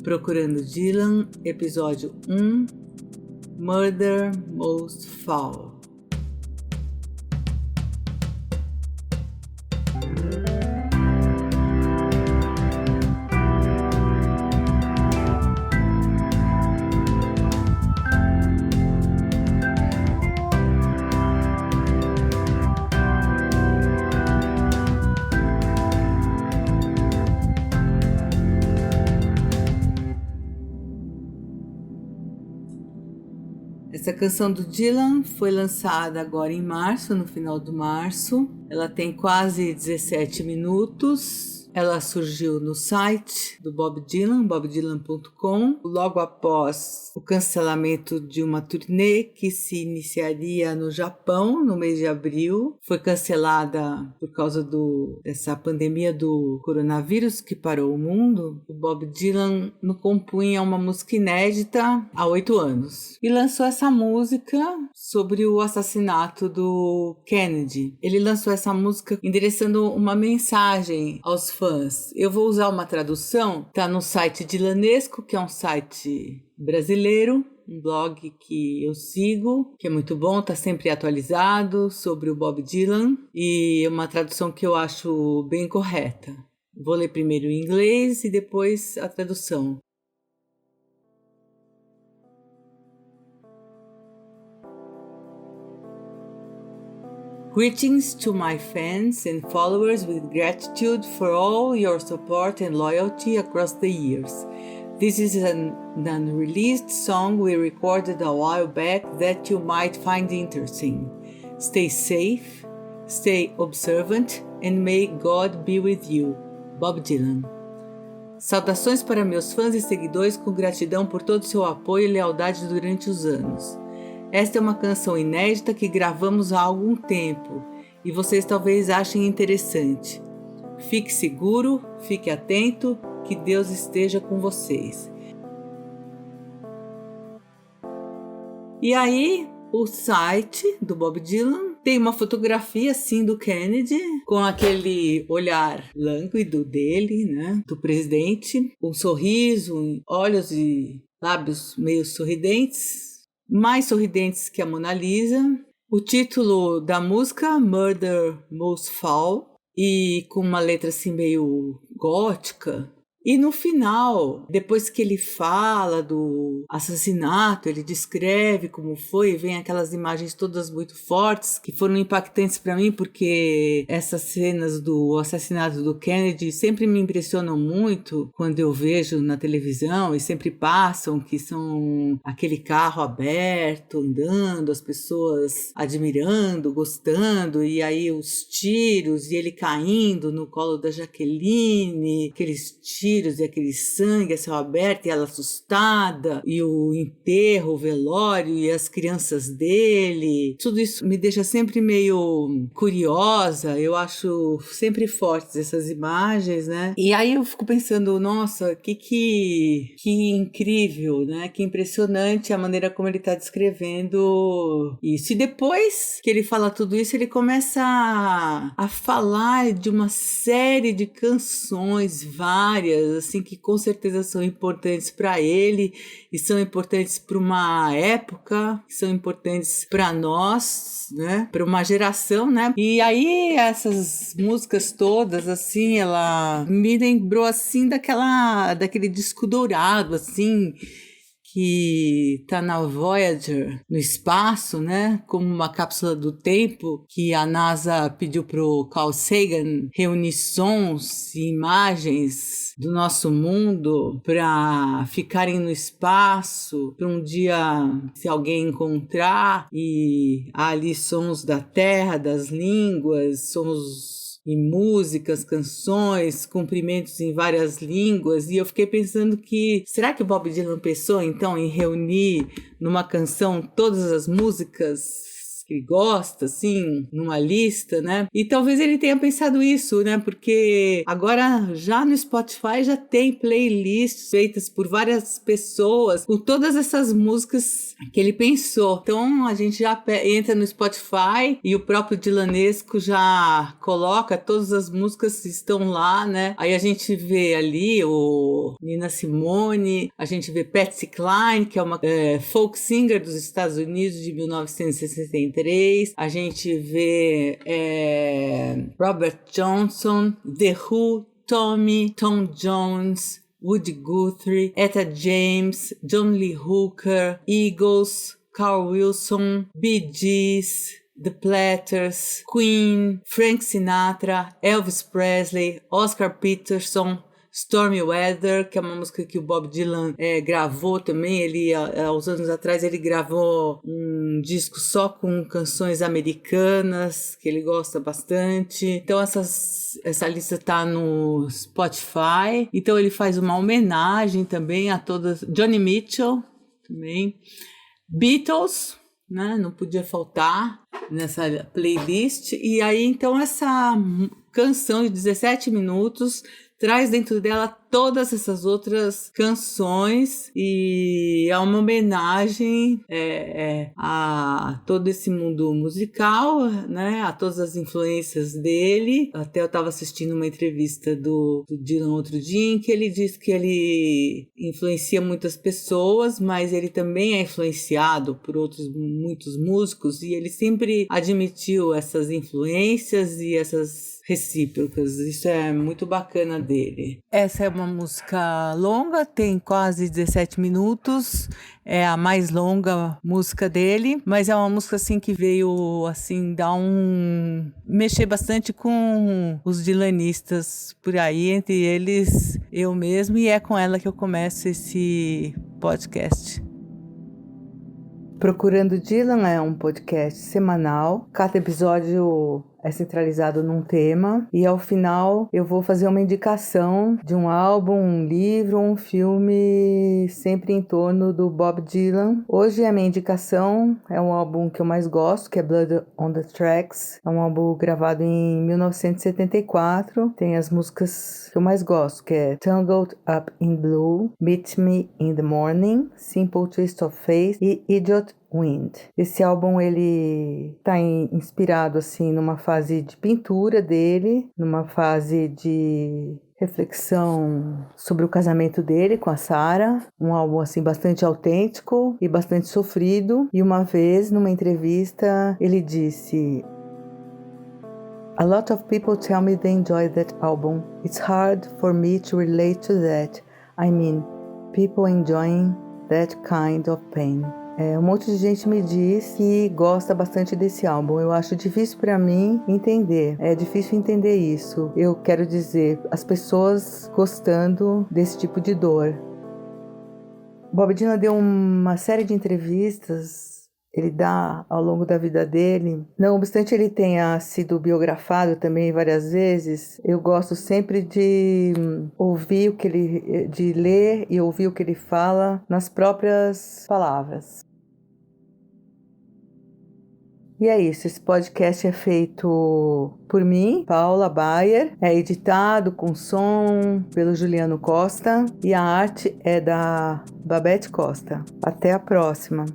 Procurando Dylan, episódio 1, Murder Most Foul. Essa canção do Dylan foi lançada agora em março, no final de março. Ela tem quase 17 minutos. Ela surgiu no site do Bob Dylan, bobdylan.com, logo após o cancelamento de uma turnê que se iniciaria no Japão no mês de abril. Foi cancelada por causa dessa pandemia do coronavírus que parou o mundo. O Bob Dylan compunha uma música inédita há 8 anos e lançou essa música sobre o assassinato do Kennedy. Ele lançou essa música endereçando uma mensagem aos fãs. Eu vou usar uma tradução, tá no site Dylanesco, que é um site brasileiro, um blog que eu sigo, que é muito bom, tá sempre atualizado sobre o Bob Dylan, e uma tradução que eu acho bem correta. Vou ler primeiro em inglês e depois a tradução. Greetings to my fans and followers with gratitude for all your support and loyalty across the years. This is an unreleased song we recorded a while back that you might find interesting. Stay safe, stay observant, and may God be with you. Bob Dylan. Saudações para meus fãs e seguidores com gratidão por todo o seu apoio e lealdade durante os anos. Esta é uma canção inédita que gravamos há algum tempo e vocês talvez achem interessante. Fique seguro, fique atento, que Deus esteja com vocês. E aí, o site do Bob Dylan tem uma fotografia assim do Kennedy, com aquele olhar lânguido dele, né, do presidente, um sorriso, olhos e lábios meio sorridentes, mais sorridentes que a Mona Lisa. O título da música, Murder Most Foul, e com uma letra assim meio gótica. E no final, depois que ele fala do assassinato, ele descreve como foi, vem aquelas imagens todas muito fortes, que foram impactantes para mim, porque essas cenas do assassinato do Kennedy sempre me impressionam muito quando eu vejo na televisão, e sempre passam, que são aquele carro aberto, andando, as pessoas admirando, gostando, e aí os tiros, e ele caindo no colo da Jaqueline, aqueles tiros e aquele sangue a céu aberto e ela assustada, e o enterro, o velório e as crianças dele, tudo isso me deixa sempre meio curiosa. Eu acho sempre fortes essas imagens, né? E aí eu fico pensando, nossa, que incrível, né? Que impressionante a maneira como ele está descrevendo isso. E depois que ele fala tudo isso, ele começa a falar de uma série de canções, várias, assim, que com certeza são importantes para ele e são importantes para uma época, são importantes para nós, né, para uma geração, né? E aí essas músicas todas, assim, ela me lembrou assim daquele disco dourado, assim, que tá na Voyager, no espaço, né? Como uma cápsula do tempo, que a NASA pediu pro Carl Sagan reunir sons e imagens do nosso mundo para ficarem no espaço, para um dia, se alguém encontrar, e há ali sons da terra, das línguas, sons e músicas, canções, cumprimentos em várias línguas, e eu fiquei pensando que, será que o Bob Dylan pensou então em reunir numa canção todas as músicas que ele gosta, assim, numa lista, né? E talvez ele tenha pensado isso, né? Porque agora já no Spotify já tem playlists feitas por várias pessoas com todas essas músicas que ele pensou. Então a gente já entra no Spotify e o próprio Dylanesco já coloca todas as músicas que estão lá, né? Aí a gente vê ali o Nina Simone, a gente vê Patsy Cline, que é uma folk singer dos Estados Unidos de 1963, a gente vê Robert Johnson, The Who, Tommy, Tom Jones, Woody Guthrie, Etta James, John Lee Hooker, Eagles, Carl Wilson, Bee Gees, The Platters, Queen, Frank Sinatra, Elvis Presley, Oscar Peterson, Stormy Weather, que é uma música que o Bob Dylan gravou também. Ele, há uns anos atrás, ele gravou um disco só com canções americanas, que ele gosta bastante. Então essa lista tá no Spotify. Então ele faz uma homenagem também a todas. Joni Mitchell também. Beatles, né? Não podia faltar nessa playlist. E aí, então, essa canção de 17 minutos traz dentro dela todas essas outras canções e é uma homenagem a todo esse mundo musical, né? A todas as influências dele. Até eu estava assistindo uma entrevista do Dylan outro dia em que ele disse que ele influencia muitas pessoas, mas ele também é influenciado por muitos músicos, e ele sempre admitiu essas influências e essas recíprocas. Isso é muito bacana dele. Essa é uma música longa, tem quase 17 minutos, é a mais longa música dele, mas é uma música assim que veio assim mexer bastante com os dylanistas por aí, entre eles eu mesmo, e é com ela que eu começo esse podcast. Procurando Dylan é um podcast semanal. Cada episódio é centralizado num tema e ao final eu vou fazer uma indicação de um álbum, um livro, um filme, sempre em torno do Bob Dylan. Hoje a minha indicação é um álbum que eu mais gosto, que é Blood on the Tracks. É um álbum gravado em 1974. Tem as músicas que eu mais gosto, que é Tangled Up in Blue, Meet Me in the Morning, Simple Twist of Fate e Idiot Wind. Esse álbum ele tá inspirado assim numa fase de pintura dele, numa fase de reflexão sobre o casamento dele com a Sarah, um álbum assim bastante autêntico e bastante sofrido. E uma vez numa entrevista ele disse: "A lot of people tell me they enjoy that album. It's hard for me to relate to that. I mean, people enjoying that kind of pain." Um monte de gente me diz que gosta bastante desse álbum. Eu acho difícil para mim entender. É difícil entender isso. Eu quero dizer, as pessoas gostando desse tipo de dor. Bob Dylan deu uma série de entrevistas. Ele dá ao longo da vida dele. Não obstante ele tenha sido biografado também várias vezes, eu gosto sempre de ouvir de ler e ouvir o que ele fala nas próprias palavras. E é isso, esse podcast é feito por mim, Paula Bayer, é editado com som pelo Juliano Costa e a arte é da Babette Costa. Até a próxima!